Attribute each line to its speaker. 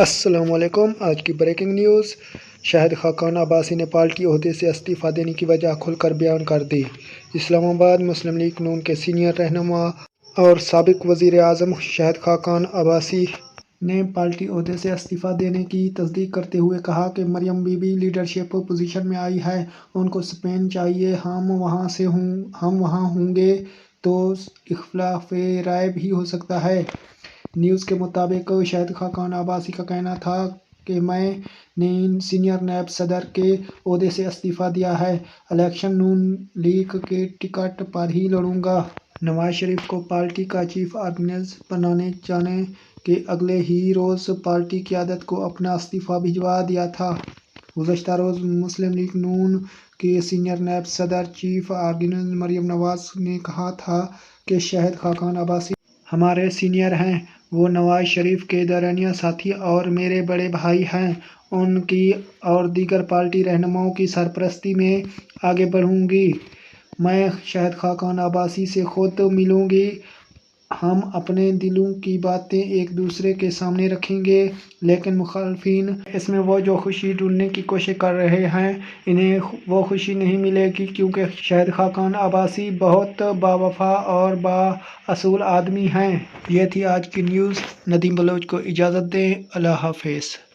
Speaker 1: السلام علیکم۔ آج کی بریکنگ نیوز، شاہد خاقان عباسی نے پارٹی عہدے سے استعفیٰ دینے کی وجہ کھل کر بیان کر دی۔ اسلام آباد۔ مسلم لیگ ن کے سینئر رہنما اور سابق وزیر اعظم شاہد خاقان عباسی نے پارٹی عہدے سے استعفیٰ دینے کی تصدیق کرتے ہوئے کہا کہ مریم بی بی لیڈرشپ پوزیشن میں آئی ہیں، ان کو اسپین چاہیے، ہم وہاں ہوں گے تو اختلاف رائے بھی ہو سکتا ہے۔ نیوز کے مطابق شاہد خاقان عباسی کا کہنا تھا کہ میں نے سینئر نیب صدر کے عہدے سے استعفیٰ دیا ہے، الیکشن نون لیگ کے ٹکٹ پر ہی لڑوں گا۔ نواز شریف کو پارٹی کا چیف آرگنائزر بنائے جانے کے اگلے ہی روز پارٹی قیادت کو اپنا استعفیٰ بھجوا دیا تھا۔ گزشتہ روز مسلم لیگ ن کے سینئر نیب صدر چیف آرگنائزر مریم نواز نے کہا تھا کہ شاہد خاقان عباسی ہمارے سینئر ہیں، وہ نواز شریف کے درمیانہ ساتھی اور میرے بڑے بھائی ہیں، ان کی اور دیگر پارٹی رہنماؤں کی سرپرستی میں آگے بڑھوں گی۔ میں شاہد خاقان عباسی سے خود ملوں گی، ہم اپنے دلوں کی باتیں ایک دوسرے کے سامنے رکھیں گے، لیکن مخالفین اس میں وہ جو خوشی ڈھونڈنے کی کوشش کر رہے ہیں، انہیں وہ خوشی نہیں ملے گی، کیونکہ شاہد خاقان عباسی بہت باوفا اور بااصول آدمی ہیں۔ یہ تھی آج کی نیوز۔ ندیم بلوچ کو اجازت دیں۔ اللہ حافظ۔